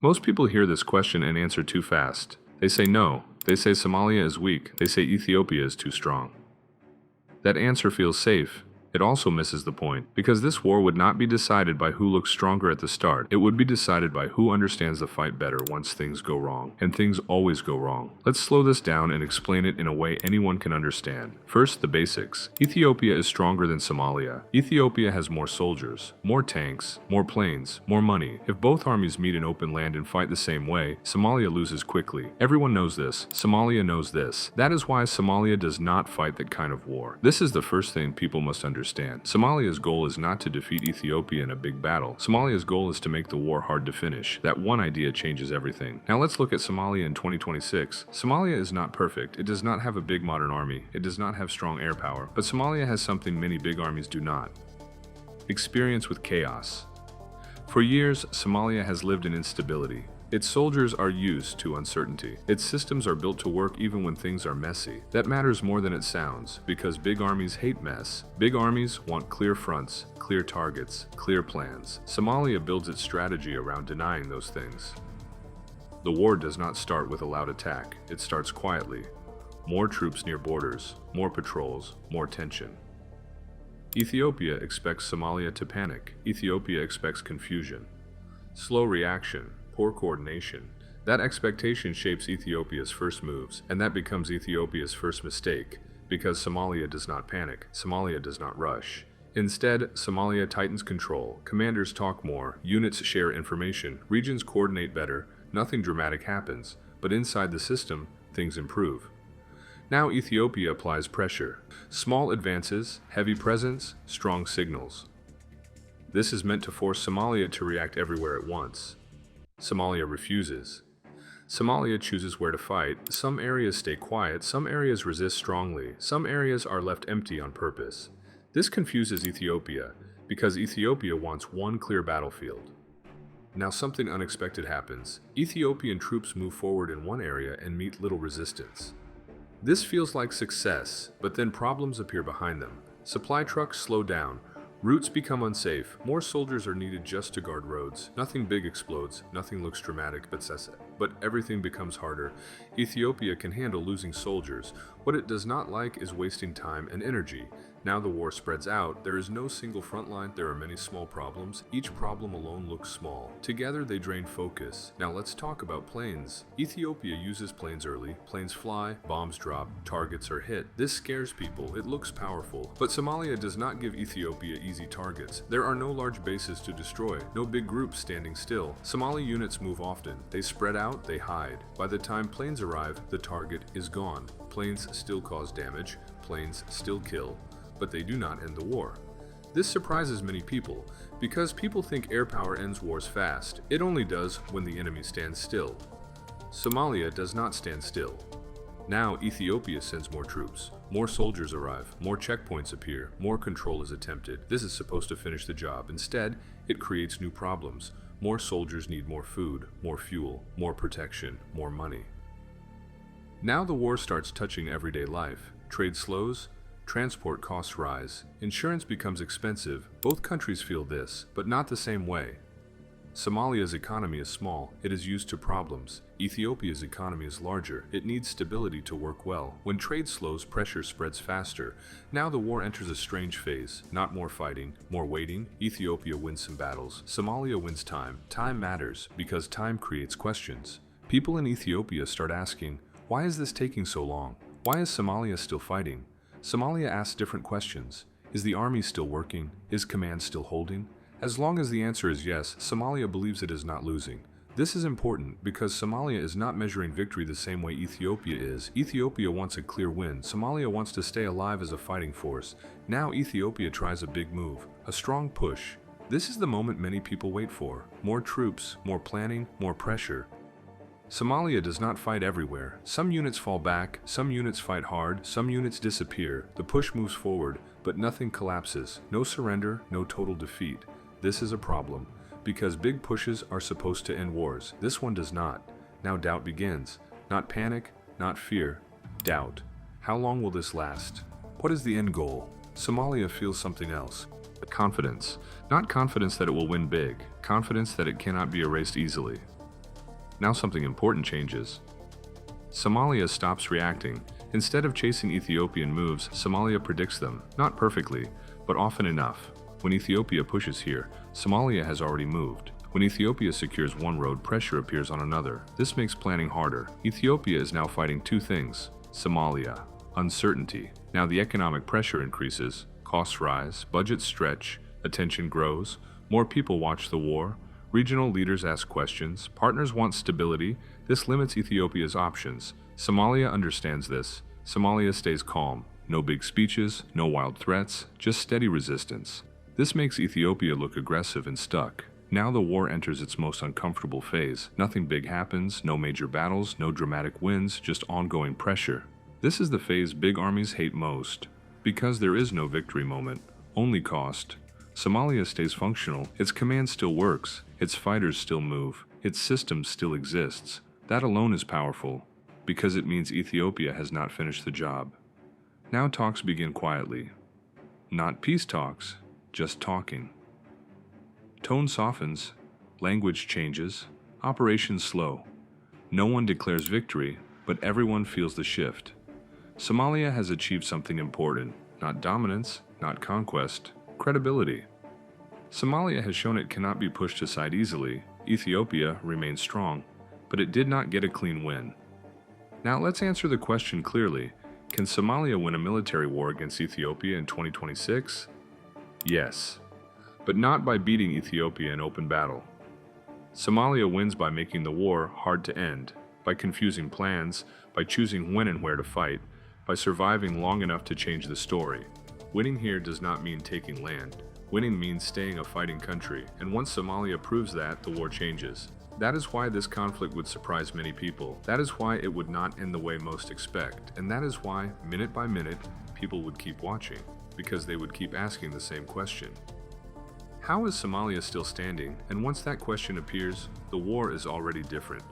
Most people hear this question and answer too fast. They say no. They say Somalia is weak. They say Ethiopia is too strong. That answer feels safe. It also misses the point, because this war would not be decided by who looks stronger at the start. It would be decided by who understands the fight better once things go wrong. And things always go wrong. Let's slow this down and explain it in a way anyone can understand. First, the basics. Ethiopia is stronger than Somalia. Ethiopia has more soldiers, more tanks, more planes, more money. If both armies meet in open land and fight the same way, Somalia loses quickly. Everyone knows this. Somalia knows this. That is why Somalia does not fight that kind of war. This is the first thing people must understand. Somalia's goal is not to defeat Ethiopia in a big battle. Somalia's goal is to make the war hard to finish. That one idea changes everything. Now let's look at Somalia in 2026. Somalia is not perfect. It does not have a big modern army. It does not have strong air power. But Somalia has something many big armies do not. Experience with chaos. For years, Somalia has lived in instability. Its soldiers are used to uncertainty. Its systems are built to work even when things are messy. That matters more than it sounds, because big armies hate mess. Big armies want clear fronts, clear targets, clear plans. Somalia builds its strategy around denying those things. The war does not start with a loud attack. It starts quietly. More troops near borders, more patrols, more tension. Ethiopia expects Somalia to panic. Ethiopia expects confusion. Slow reaction. Poor coordination. That expectation shapes Ethiopia's first moves, and that becomes Ethiopia's first mistake, because Somalia does not panic, Somalia does not rush. Instead, Somalia tightens control, commanders talk more, units share information, regions coordinate better, nothing dramatic happens, but inside the system, things improve. Now Ethiopia applies pressure. Small advances, heavy presence, strong signals. This is meant to force Somalia to react everywhere at once. Somalia refuses. Somalia chooses where to fight. Some areas stay quiet, some areas resist strongly, some areas are left empty on purpose. This confuses Ethiopia, because Ethiopia wants one clear battlefield. Now something unexpected happens. Ethiopian troops move forward in one area and meet little resistance. This feels like success, but then problems appear behind them. Supply trucks slow down. Routes become unsafe. More soldiers are needed just to guard roads. Nothing big explodes. Nothing looks dramatic, but everything becomes harder. Ethiopia can handle losing soldiers. What it does not like is wasting time and energy. Now the war spreads out. There is no single front line. There are many small problems. Each problem alone looks small. Together they drain focus. Now let's talk about planes. Ethiopia uses planes early. Planes fly, bombs drop, targets are hit. This scares people. It looks powerful. But Somalia does not give Ethiopia easy targets. There are no large bases to destroy. No big groups standing still. Somali units move often. They spread out, they hide. By the time planes arrive, the target is gone. Planes still cause damage. Planes still kill. But they do not end the war. This surprises many people, because people think air power ends wars fast. It only does when the enemy stands still. Somalia does not stand still. Now Ethiopia sends more troops. More soldiers arrive, more checkpoints appear, more control is attempted. This is supposed to finish the job. Instead, it creates new problems. More soldiers need more food, more fuel, more protection, more money. Now the war starts touching everyday life. Trade slows. Transport costs rise. Insurance becomes expensive. Both countries feel this, but not the same way. Somalia's economy is small. It is used to problems. Ethiopia's economy is larger. It needs stability to work well. When trade slows, pressure spreads faster. Now the war enters a strange phase. Not more fighting, more waiting. Ethiopia wins some battles. Somalia wins time. Time matters, because time creates questions. People in Ethiopia start asking, why is this taking so long? Why is Somalia still fighting? Somalia asks different questions. Is the army still working? Is command still holding? As long as the answer is yes, Somalia believes it is not losing. This is important because Somalia is not measuring victory the same way Ethiopia is. Ethiopia wants a clear win. Somalia wants to stay alive as a fighting force. Now Ethiopia tries a big move, a strong push. This is the moment many people wait for. More troops, more planning, more pressure. Somalia does not fight everywhere. Some units fall back, some units fight hard, some units disappear. The push moves forward, but nothing collapses. No surrender, no total defeat. This is a problem, because big pushes are supposed to end wars. This one does not. Now doubt begins. Not panic, not fear. Doubt. How long will this last? What is the end goal? Somalia feels something else. Confidence. Not confidence that it will win big. Confidence that it cannot be erased easily. Now something important changes. Somalia stops reacting. Instead of chasing Ethiopian moves, Somalia predicts them, not perfectly, but often enough. When Ethiopia pushes here, Somalia has already moved. When Ethiopia secures one road, pressure appears on another. This makes planning harder. Ethiopia is now fighting two things. Somalia, uncertainty. Now the economic pressure increases, costs rise, budgets stretch, attention grows, more people watch the war, regional leaders ask questions, partners want stability. This limits Ethiopia's options. Somalia understands this. Somalia stays calm. No big speeches, no wild threats, just steady resistance. This makes Ethiopia look aggressive and stuck. Now the war enters its most uncomfortable phase. Nothing big happens, no major battles, no dramatic wins, just ongoing pressure. This is the phase big armies hate most. Because there is no victory moment, only cost. Somalia stays functional, its command still works, its fighters still move, its system still exists. That alone is powerful, because it means Ethiopia has not finished the job. Now talks begin quietly. Not peace talks, just talking. Tone softens, language changes, operations slow. No one declares victory, but everyone feels the shift. Somalia has achieved something important, not dominance, not conquest, credibility. Somalia has shown it cannot be pushed aside easily. Ethiopia remains strong, but it did not get a clean win. Now let's answer the question clearly. Can Somalia win a military war against Ethiopia in 2026? Yes, but not by beating Ethiopia in open battle. Somalia wins by making the war hard to end, by confusing plans, by choosing when and where to fight, by surviving long enough to change the story. Winning here does not mean taking land. Winning means staying a fighting country, and once Somalia proves that, the war changes. That is why this conflict would surprise many people. That is why it would not end the way most expect, and that is why, minute by minute, people would keep watching, because they would keep asking the same question. How is Somalia still standing? And once that question appears, the war is already different.